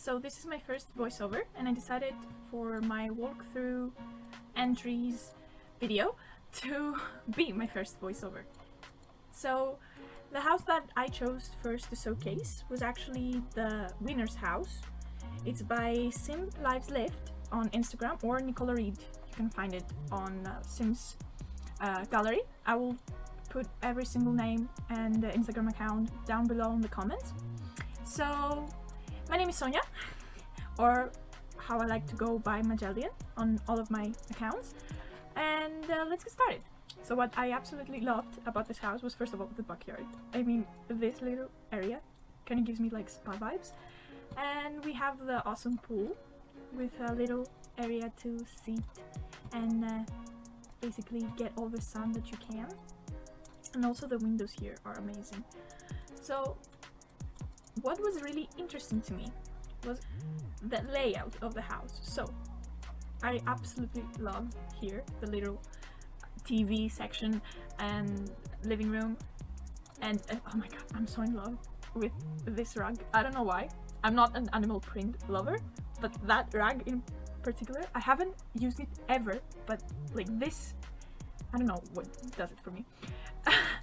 So this is my first voiceover, and I decided for my walkthrough entries video to be my first voiceover. So the house that I chose first to showcase was actually the winner's house. It's by Sim Lives Lived on Instagram, or NICOLAREED. You can find it on Sim's gallery. I will put every single name and Instagram account down below in the comments. So my name is Sonia, or how I like to go by Mageleonn on all of my accounts, and let's get started. So what I absolutely loved about this house was, first of all, the backyard. I mean, this little area kind of gives me like spa vibes, and we have the awesome pool with a little area to sit and basically get all the sun that you can, and also the windows here are amazing. So what was really interesting to me was the layout of the house. So I absolutely love here the little TV section and living room, and oh my god, I'm so in love with this rug. I don't know why. I'm not an animal print lover, but that rug in particular, I haven't used it ever, but like this, I don't know what does it for me.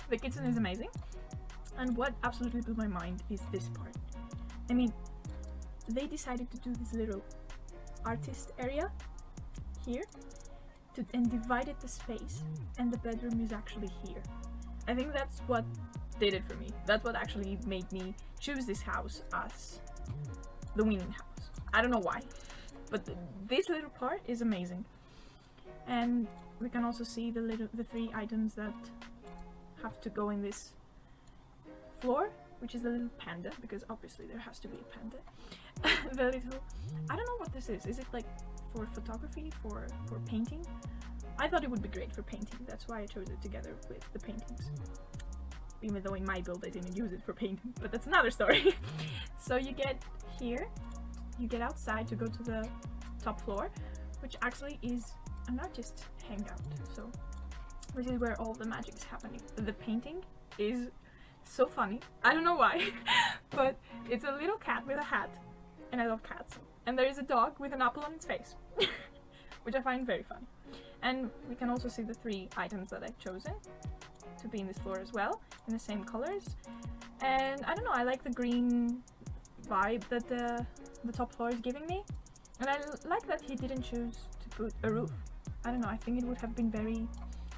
The kitchen is amazing, and what absolutely blew my mind is this part. I mean, they decided to do this little artist area here and divided the space, and the bedroom is actually here. I think that's what did it for me. That's what actually made me choose this house as the winning house. I don't know why, but this little part is amazing. And we can also see the three items that have to go in this floor, which is the little panda, because obviously there has to be a panda. The little, I don't know what this is. Is it like for photography, for painting? I thought it would be great for painting. That's why I chose it together with the paintings. Even though in my build I didn't use it for painting, but that's another story. So you get here, you get outside to go to the top floor, which actually is an artist hangout. So this is where all the magic is happening. The painting is so funny. I don't know why, but it's a little cat with a hat, and I love cats. And there is a dog with an apple on its face, which I find very funny. And we can also see the three items that I've chosen to be in this floor as well, in the same colors. And I don't know, I like the green vibe that the top floor is giving me. And I like that he didn't choose to put a roof. I don't know, I think it would have been very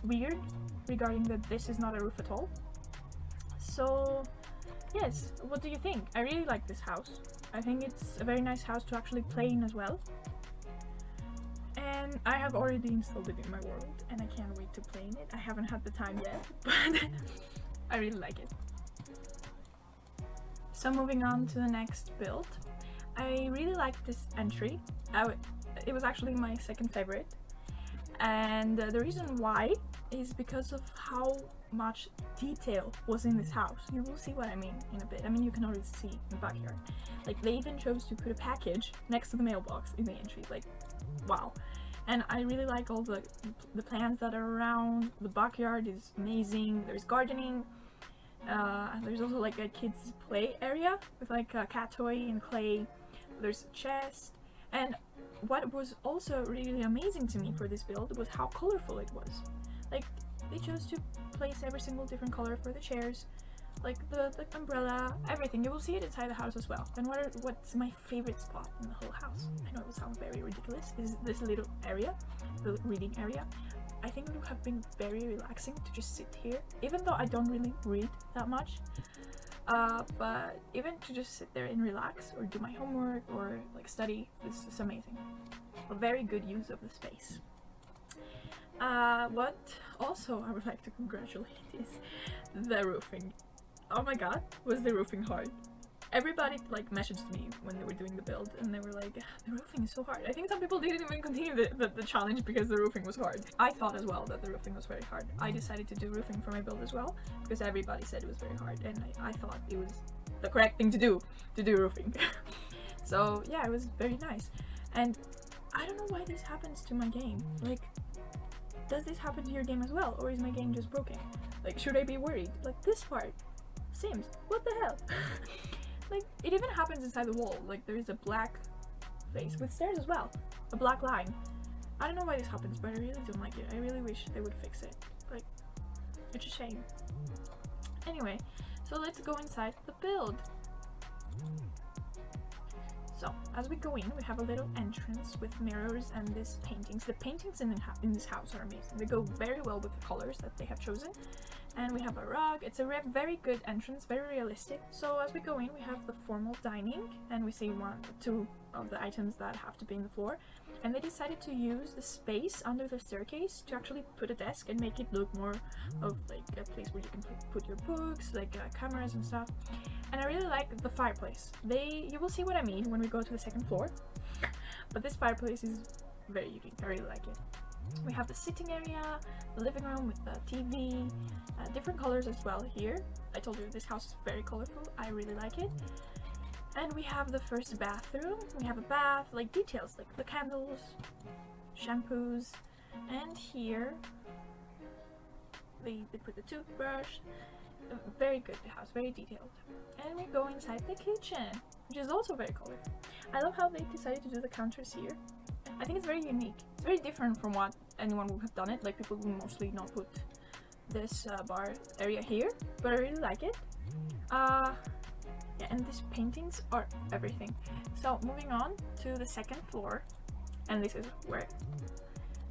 weird regarding that this is not a roof at all. So yes, what do you think? I really like this house. I think it's a very nice house to actually play in as well. And I have already installed it in my world, and I can't wait to play in it. I haven't had the time yet, but I really like it. So moving on to the next build. I really like this entry. It was actually my second favorite. And the reason why is because of how much detail was in this house. You will see what I mean in a bit. I mean, you can already see in the backyard. Like, they even chose to put a package next to the mailbox in the entry. Like, wow. And I really like all the plants that are around. The backyard is amazing. There's gardening. There's also like a kids play area with like a cat toy and clay. There's a chest. And what was also really amazing to me for this build was how colorful it was. Like, they chose to place every single different color for the chairs, like the umbrella, everything. You will see it inside the house as well. And what's my favorite spot in the whole house, I know it will sound very ridiculous, is this little area, the reading area. I think it would have been very relaxing to just sit here, even though I don't really read that much. But even to just sit there and relax, or do my homework, or like study, this is amazing. A very good use of the space. What also I would like to congratulate is the roofing. Oh my god, was the roofing hard. Everybody like messaged me when they were doing the build, and they were like, the roofing is so hard. I think some people didn't even continue the challenge because the roofing was hard. I thought as well that the roofing was very hard. I decided to do roofing for my build as well, because everybody said it was very hard, and I thought it was the correct thing to do roofing. So yeah, it was very nice. And I don't know why this happens to my game. Like, does this happen to your game as well, or is my game just broken? Like, should I be worried? Like, this part, Sims, what the hell? like, it even happens inside the wall. Like, there is a black place with stairs as well, a black line. I don't know why this happens, but I really don't like it. I really wish they would fix it. Like, it's a shame. Anyway, so let's go inside the build. So, as we go in, we have a little entrance with mirrors and these paintings. The paintings in this house are amazing. They go very well with the colors that they have chosen. And we have a rug. It's a very good entrance, very realistic. So as we go in, we have the formal dining, and we see two of the items that have to be in the floor. And they decided to use the space under the staircase to actually put a desk and make it look more of like a place where you can put your books, like cameras and stuff. And I really like the fireplace. You will see what I mean when we go to the second floor. But this fireplace is very unique. I really like it. We have the sitting area, the living room with the TV, different colors as well here. I told you this house is very colorful. I really like it. And we have the first bathroom. We have a bath, like details, like the candles, shampoos, and here they put the toothbrush. Very good house, very detailed. And we go inside the kitchen, which is also very colorful. I love how they decided to do the counters here. I think it's very unique. It's very different from what anyone would have done it. Like, people would mostly not put this bar area here, but I really like it. Yeah, and these paintings are everything. So moving on to the second floor, and this is where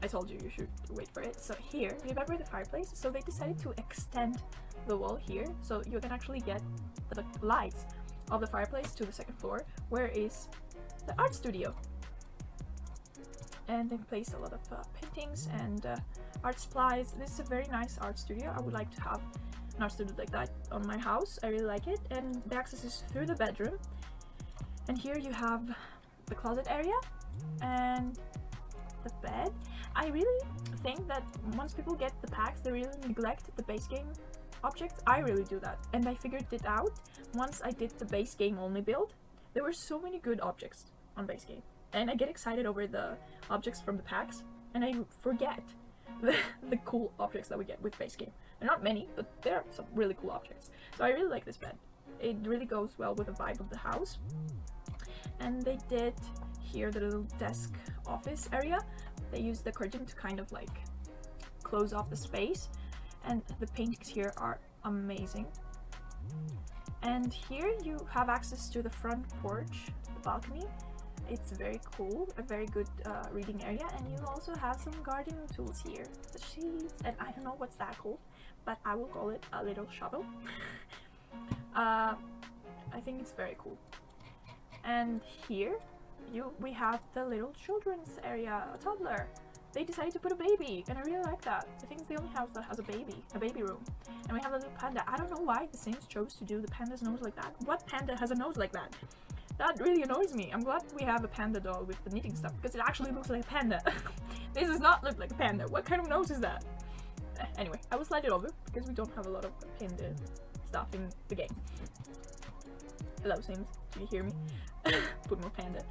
I told you should wait for it. So here, remember the fireplace? So they decided to extend the wall here, so you can actually get the lights of the fireplace to the second floor, where is the art studio. And they placed a lot of paintings and art supplies. This is a very nice art studio. I would like to have an art studio like that on my house. I really like it. And the access is through the bedroom. And here you have the closet area and the bed. I really think that once people get the packs, they really neglect the base game objects. I really do that. And I figured it out once I did the base game only build. There were so many good objects on base game. And I get excited over the objects from the packs, and I forget the cool objects that we get with base game. They're not many, but there are some really cool objects. So I really like this bed. It really goes well with the vibe of the house. And they did here the little desk office area. They used the curtain to kind of like close off the space. And the paintings here are amazing. And here you have access to the front porch, the balcony. It's very cool, a very good reading area, and you also have some gardening tools here. The sheets, and I don't know what's that called, but I will call it a little shovel. I think it's very cool. And here we have the little children's area, a toddler. They decided to put a baby, and I really like that. I think it's the only house that has a baby room. And we have a little panda. I don't know why the Sims chose to do the panda's nose like that. What panda has a nose like that? That really annoys me. I'm glad we have a panda doll with the knitting stuff, because it actually looks like a panda. This does not look like a panda. What kind of nose is that? Anyway, I will slide it over, because we don't have a lot of panda stuff in the game. Hello Sims, do you hear me? Put more panda.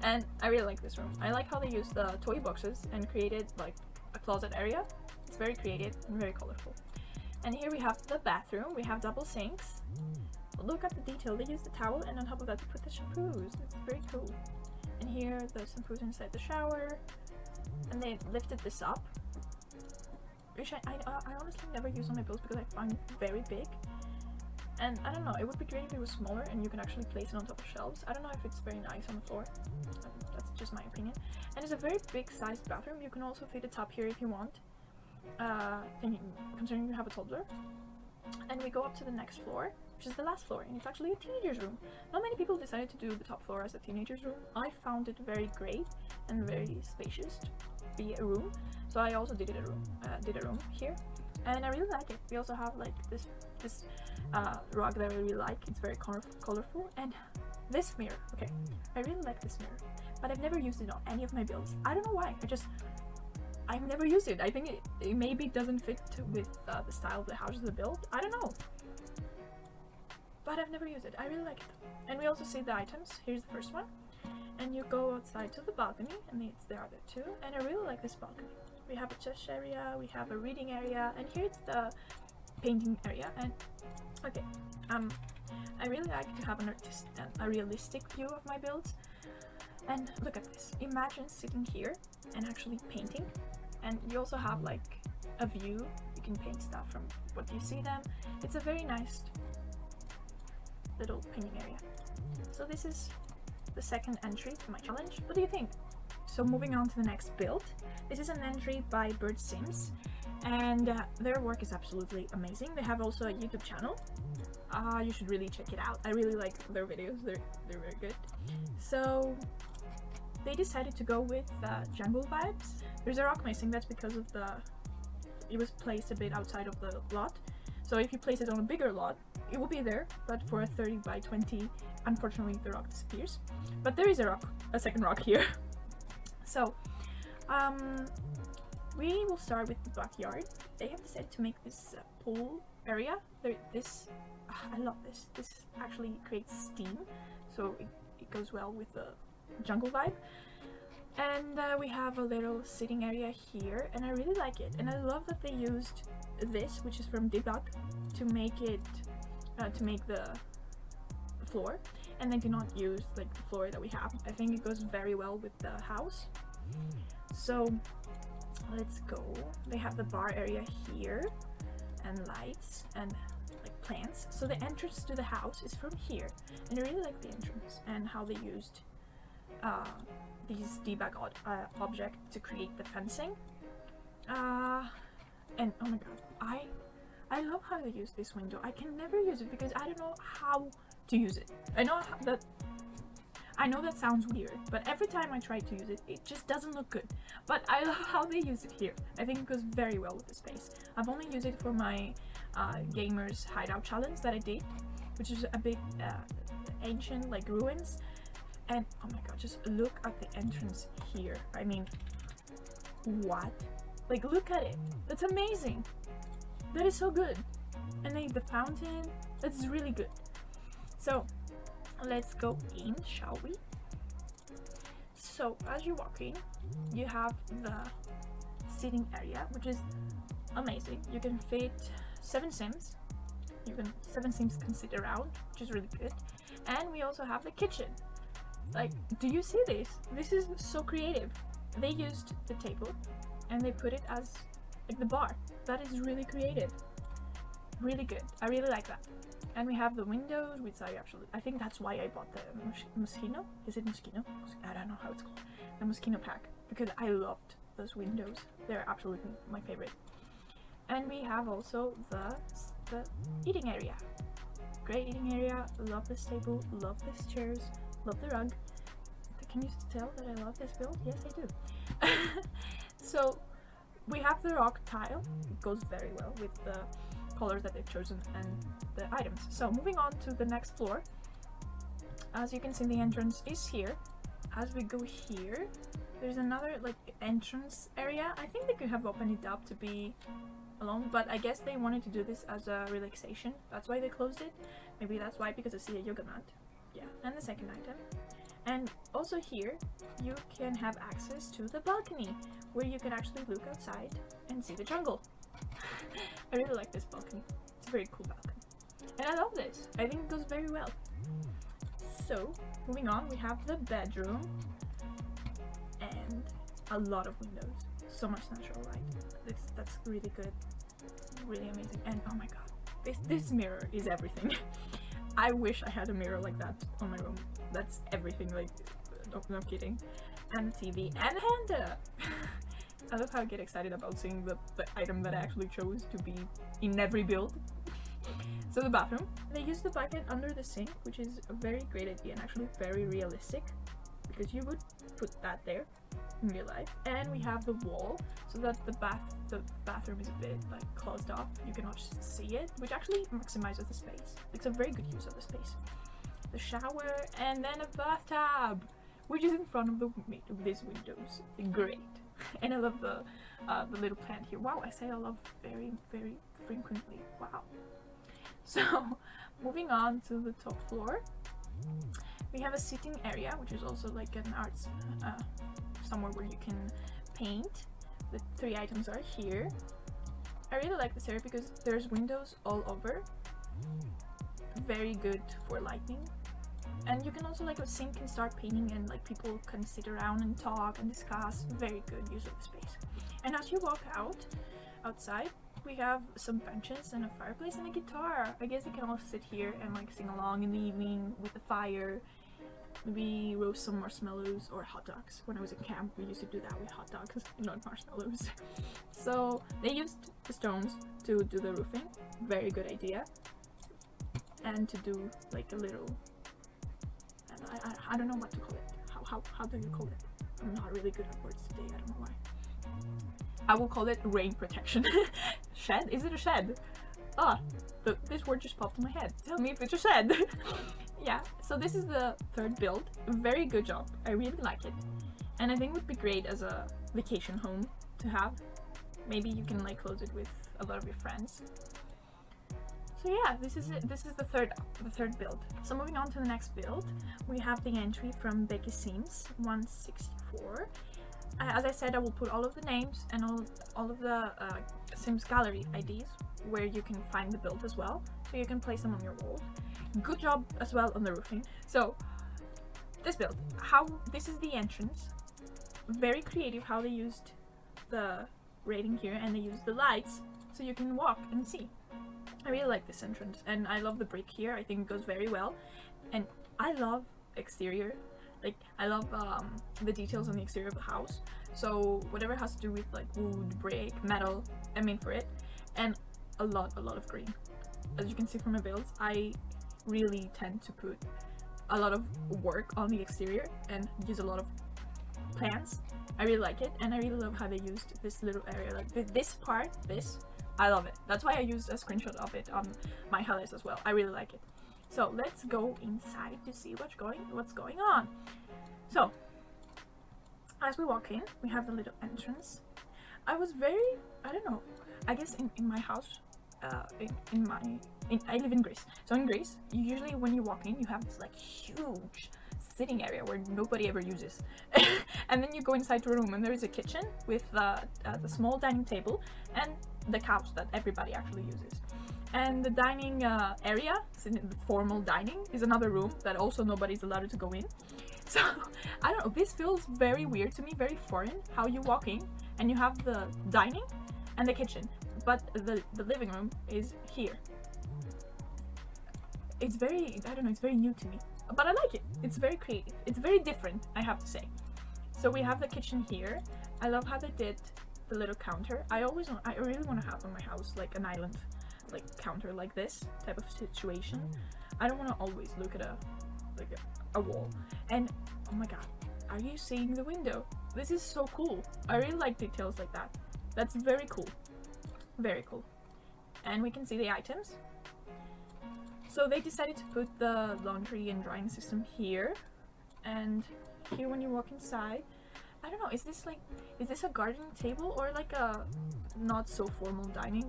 And I really like this room. I like how they used the toy boxes and created like a closet area. It's very creative and very colorful. And here we have the bathroom. We have double sinks. Look at the detail. They used the towel, and on top of that they put the shampoos. It's very cool. And here the shampoos inside the shower. And they lifted this up, which I honestly never use on my builds because I find it very big. And I don't know, it would be great if it was smaller and you can actually place it on top of shelves. I don't know if it's very nice on the floor. That's just my opinion. And it's a very big sized bathroom. You can also fit a tub here if you want, considering you have a toddler. And we go up to the next floor, which is the last floor, and it's actually a teenager's room. Not many people decided to do the top floor as a teenager's room. I found it very great and very spacious to be a room, so I also did a room here, and I really like it. We also have like this rug that I really like. It's very colorful, and this mirror. Okay, I really like this mirror, but I've never used it on any of my builds. I don't know why. I've never used it. I think it maybe doesn't fit with the style of the house of the build. I don't know. But I've never used it. I really like it. And we also see the items. Here's the first one. And you go outside to the balcony, and it's there too. And I really like this balcony. We have a chest area, we have a reading area, and here it's the painting area. And okay, I really like to have a realistic view of my builds. And look at this. Imagine sitting here and actually painting. And you also have like a view. You can paint stuff from what you see them. It's a very nice little painting area. So this is the second entry to my challenge. What do you think? So moving on to the next build. This is an entry by Bird Sims, and their work is absolutely amazing. They have also a YouTube channel. You should really check it out. I really like their videos. They're very good. So they decided to go with jungle vibes. There's a rock missing. That's because of it was placed a bit outside of the lot. So if you place it on a bigger lot, it will be there, but for a 30 by 20, unfortunately the rock disappears. But there is a second rock here. So we will start with the backyard. They have decided to make this pool area. I love this. This actually creates steam, so it goes well with the jungle vibe. And we have a little sitting area here, and I really like it. And I love that they used this, which is from debug, to make it to make the floor, and they do not use like the floor that we have. I think it goes very well with the house. So let's go. They have the bar area here, and lights and like plants. So the entrance to the house is from here, and I really like the entrance and how they used these debug objects to create the fencing. And oh my god, I love how they use this window. I can never use it because I don't know how to use it. I know that sounds weird, but every time I try to use it, it just doesn't look good. But I love how they use it here. I think it goes very well with the space. I've only used it for my gamers hideout challenge that I did, which is a bit ancient, like ruins. And oh my god, just look at the entrance here. I mean, what? Like, look at it. That's amazing. That is so good. And then the fountain, that's really good. So let's go in, shall we? So as you walk in, you have the sitting area, which is amazing. You can fit 7 Sims. 7 Sims can sit around, which is really good. And we also have the kitchen. Like, do you see this? This is so creative. They used the table and they put it as like the bar. That is really creative. Really good. I really like that. And we have the windows, which I think that's why I bought the mosquito. Is it mosquito? I don't know how it's called. The mosquito pack, because I loved those windows. They're absolutely my favorite. And we have also the eating area. Great eating area. Love this table. Love these chairs. Love the rug. Can you tell that I love this build? Yes, I do. So we have the rock tile. It goes very well with the colors that they've chosen and the items. So moving on to the next floor. As you can see, the entrance is here. As we go here, there's another like entrance area. I think they could have opened it up to be alone, but I guess they wanted to do this as a relaxation. That's why they closed it. Maybe that's why, because I see a yoga mat. Yeah, and the second item. And also here, you can have access to the balcony, where you can actually look outside and see the jungle. I really like this balcony. It's a very cool balcony. And I love this. I think it goes very well. So, moving on, we have the bedroom. And a lot of windows. So much natural light. That's really good. Really amazing. And oh my god, this mirror is everything. I wish I had a mirror like that on my room. That's everything, like, no kidding. And the TV and the panda. I love how I get excited about seeing the item that I actually chose to be in every build. So the bathroom. They use the bucket under the sink, which is a very great idea and actually very realistic, because you would put that there in real life. And we have the wall, so that the bathroom is a bit like closed off. You cannot see it, which actually maximizes the space. It's a very good use of the space. The shower, and then a bathtub, which is in front of these windows. Great. And I love the little plant here. Wow, I say I love very, very frequently. Wow. So, moving on to the top floor, we have a sitting area, which is also like an arts, somewhere where you can paint. The 3 items are here. I really like this area because there's windows all over. Very good for lighting. And you can also like sink and start painting, and like people can sit around and talk and discuss. Very good use of the space. And as you walk outside, we have some benches and a fireplace and a guitar. I guess you can all sit here and like sing along in the evening with the fire. Maybe roast some marshmallows or hot dogs. When I was in camp, we used to do that with hot dogs, not marshmallows. So they used the stones to do the roofing. Very good idea. And to do like a little, I don't know what to call it. How do you call it? I'm not really good at words today. I don't know why. I will call it rain protection. Shed? Is it a shed? This word just popped in my head. Tell me if it's a shed. Yeah, so this is the third build. Very good job. I really like it. And I think it would be great as a vacation home to have. Maybe you can like close it with a lot of your friends. So yeah, this is it. This is the third build. So moving on to the next build, we have the entry from Becky Sims 164. As I said, I will put all of the names and all of the Sims gallery IDs where you can find the build as well, so you can place them on your walls. Good job as well on the roofing. So this build, this is the entrance. Very creative how they used the rating here, and they used the lights so you can walk and see. I really like this entrance, and I love the brick here. I think it goes very well, and I love exterior. Like I love the details on the exterior of the house. So whatever has to do with like wood, brick, metal, I'm in for it. And a lot of green. As you can see from my builds, I really tend to put a lot of work on the exterior and use a lot of plants. I really like it, and I really love how they used this little area, like this part, I love it. That's why I used a screenshot of it on my highlights as well. I really like it. So let's go inside to see what's going on. So as we walk in, we have the little entrance. I don't know, I guess in my house, I live in Greece. So in Greece, usually when you walk in, you have this like huge sitting area where nobody ever uses. And then you go inside the room and there is a kitchen with the small dining table and the couch that everybody actually uses. And the dining area, the formal dining, is another room that also nobody's allowed to go in. So I don't know, this feels very weird to me, very foreign, how you walk in and you have the dining and the kitchen, but the living room is here. It's very, I don't know, it's very new to me, but I like it. It's very creative. It's very different, I have to say. So we have the kitchen here. I love how they did the little counter. I really want to have in my house like an island, like counter like this type of situation. I don't want to always look at a wall. And oh my god, are you seeing the window? This is so cool. I really like details like that. That's very cool. Very cool. And we can see the items. So they decided to put the laundry and drying system here, and here when you walk inside, I don't know, is this a garden table or like a not so formal dining?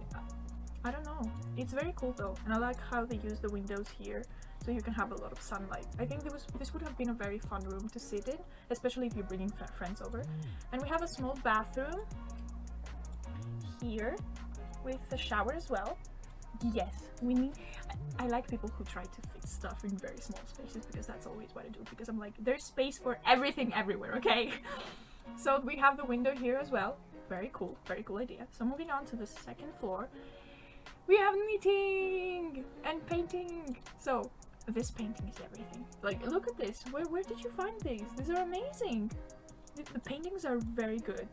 I don't know. It's very cool though, and I like how they use the windows here so you can have a lot of sunlight. I think this would have been a very fun room to sit in, especially if you're bringing friends over. And we have a small bathroom here with a shower as well. Yes, I like people who try to fit stuff in very small spaces, because that's always what I do, because I'm like, there's space for everything everywhere, okay? So we have the window here as well. Very cool idea. So moving on to the second floor, we have knitting and painting. So this painting is everything. Like, look at this. Where did you find these? These are amazing. The paintings are very good.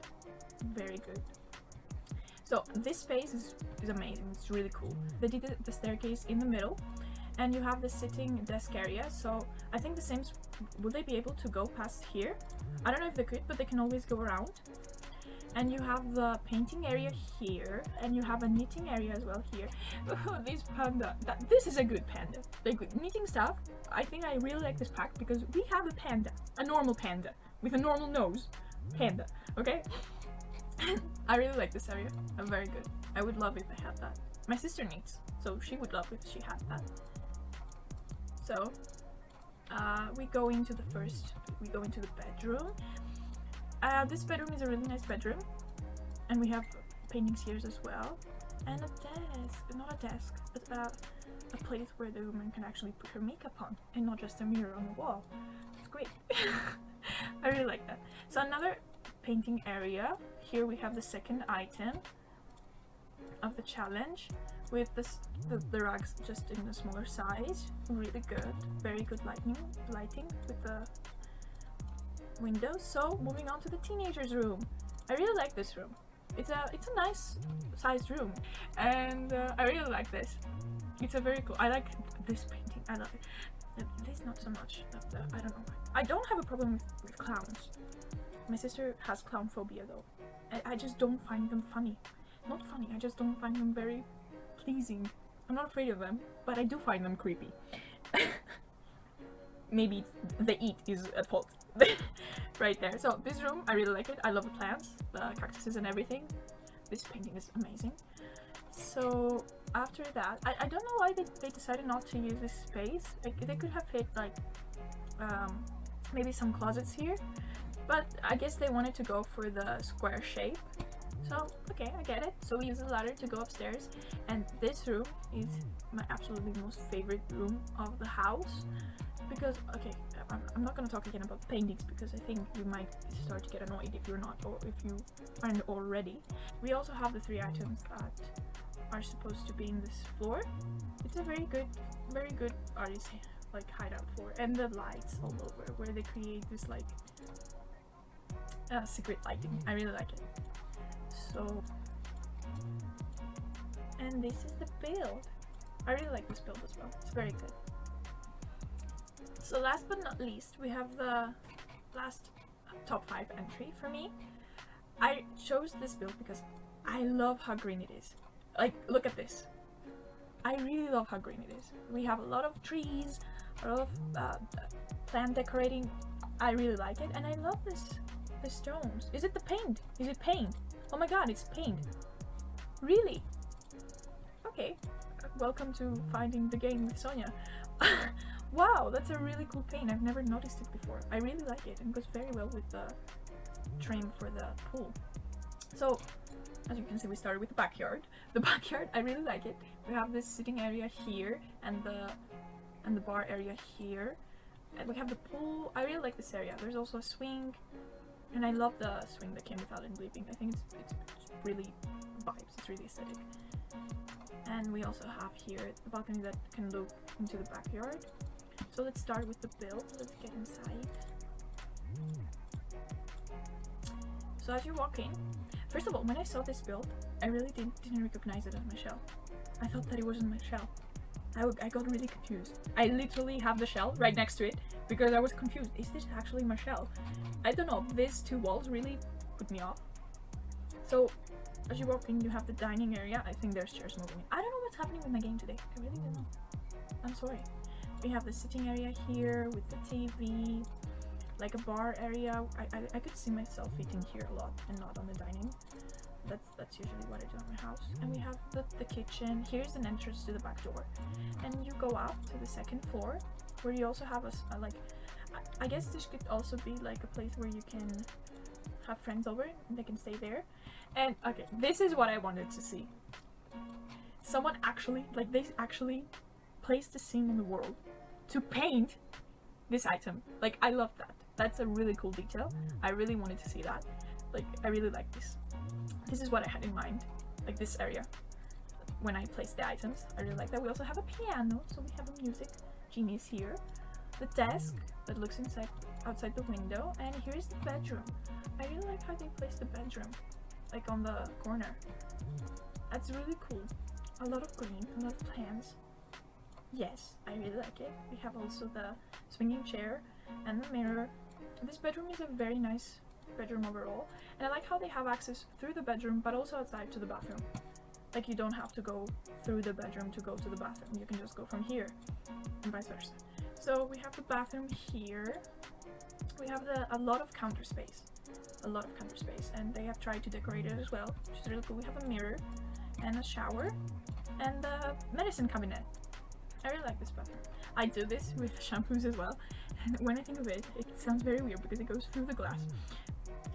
Very good. So this space is amazing. It's really cool. They did the staircase in the middle, and you have the sitting desk area. So I think the Sims, would they be able to go past here? I don't know if they could, but they can always go around. And you have the painting area here, and you have a knitting area as well here. Oh, this panda. This is a good panda. Like knitting stuff, I think I really like this pack because we have a panda, a normal panda with a normal nose. Panda, okay? I really like this area. I'm very good. I would love if I had that. My sister knits, so she would love if she had that. So we go into the bedroom. This bedroom is a really nice bedroom, and we have paintings here as well, and a desk, not a desk, but a place where the woman can actually put her makeup on and not just a mirror on the wall. It's great. I really like that. So another painting area. Here we have the second item of the challenge with the rugs just in a smaller size. Really good, very good lighting with the windows. So moving on to the teenagers room. I really like this room. It's a nice sized room, and I really like this. It's a very cool. I like this painting. I love it. This not so much. I don't know. I don't have a problem with clowns. My sister has clown phobia though. I just don't find them funny. Not funny. I just don't find them very pleasing. I'm not afraid of them, but I do find them creepy. Maybe the eat is at fault. Right there. So this room, I really like it. I love the plants, the cactuses and everything. This painting is amazing. So after that, I don't know why they decided not to use this space. Like, they could have fit like maybe some closets here, but I guess they wanted to go for the square shape. So okay, I get it. So we use the ladder to go upstairs, and this room is my absolutely most favorite room of the house, because okay, I'm not gonna talk again about paintings because I think you might start to get annoyed if you're not, or if you aren't already. We also have the 3 items that are supposed to be in this floor. It's a very good artist like hideout floor, and the lights all over where they create this like secret lighting. I really like it. So, and this is the build. I really like this build as well. It's very good. So last but not least, we have the last top 5 entry for me. I chose this build because I love how green it is. Like, look at this. I really love how green it is. We have a lot of trees, a lot of plant decorating. I really like it, and I love the stones. Is it the paint? Is it paint? Oh my god, it's paint. Really? Okay. Welcome to finding the game with Sonia. Wow, that's a really cool paint. I've never noticed it before. I really like it, and it goes very well with the trim for the pool. So, as you can see, we started with the backyard. The backyard, I really like it. We have this sitting area here, and the bar area here. And we have the pool. I really like this area. There's also a swing, and I love the swing that came with Alan Bleeping. I think it's really vibes. It's really aesthetic. And we also have here the balcony that can look into the backyard. So let's start with the build. Let's get inside. So as you walk in, first of all, when I saw this build, I really didn't recognize it as my shell. I thought that it wasn't my shell. I got really confused. I literally have the shell right next to it because I was confused. Is this actually my shell? I don't know. These 2 walls really put me off. So as you walk in, you have the dining area. I think there's chairs moving. I don't know what's happening with my game today. I really don't know. I'm sorry. We have the sitting area here with the TV, like a bar area. I could see myself eating here a lot and not on the dining. That's usually what I do in my house. And we have the kitchen. Here's an entrance to the back door, and you go up to the 2nd floor, where you also have a like. I guess this could also be like a place where you can have friends over and they can stay there. And okay, this is what I wanted to see. Someone actually, like, they actually placed a scene in the world to paint this item. Like, I love that. That's a really cool detail. I really wanted to see that. Like, I really like this. This is what I had in mind, like this area when I placed the items. I really like that. We also have a piano, so we have a music genius here. The desk that looks outside the window, and here's the bedroom. I really like how they placed the bedroom, like on the corner. That's really cool. A lot of green, a lot of plants. Yes, I really like it. We have also the swinging chair and the mirror. This bedroom is a very nice bedroom overall, and I like how they have access through the bedroom but also outside to the bathroom. Like, you don't have to go through the bedroom to go to the bathroom. You can just go from here and vice versa. So we have the bathroom here. We have a lot of counter space. A lot of counter space, and they have tried to decorate it as well, which is really cool. We have a mirror and a shower and the medicine cabinet. I really like this bathroom. I do this with shampoos as well, and when I think of it, it sounds very weird because it goes through the glass.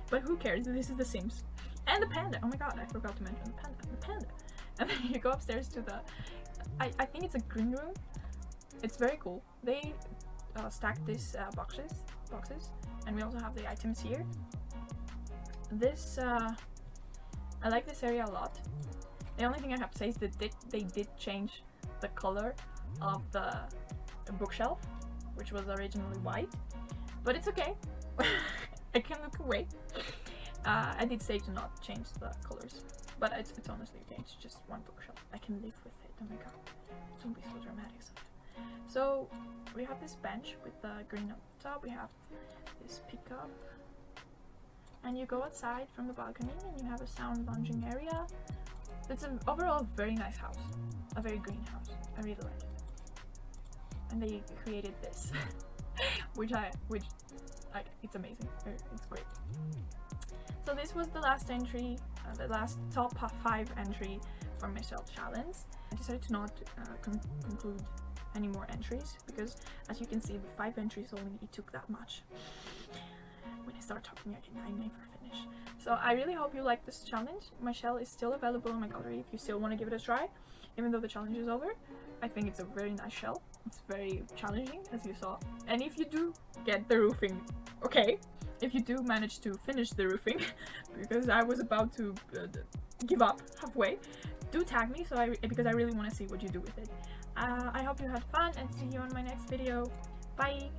But who cares? This is The Sims. And the panda. Oh my god, I forgot to mention the panda. The panda. And then you go upstairs to the... I think it's a green room. It's very cool. They stack these boxes. And we also have the items here. This... I like this area a lot. The only thing I have to say is that they did change the color of the bookshelf, which was originally white. But it's okay. I can look away. I did say to not change the colors, but it's honestly okay. It's just one bookshelf. I can live with it. Oh my god, don't be so dramatic. So we have this bench with the green on top. We have this pickup, and you go outside from the balcony, and you have a sound lounging area. It's an overall very nice house, a very green house. I really like it, and they created this, which it's amazing. It's great. So this was the last entry, the last top 5 entry for my shell challenge. I decided to not conclude any more entries because, as you can see, with 5 entries only, it took that much. When I start talking, I never finish. So I really hope you like this challenge. My shell is still available on my gallery if you still want to give it a try, even though the challenge is over. I think it's a very nice shell. It's very challenging, as you saw. And if you do get the roofing, okay. If you do manage to finish the roofing, because I was about to give up halfway, do tag me because I really want to see what you do with it. I hope you had fun and see you on my next video. Bye!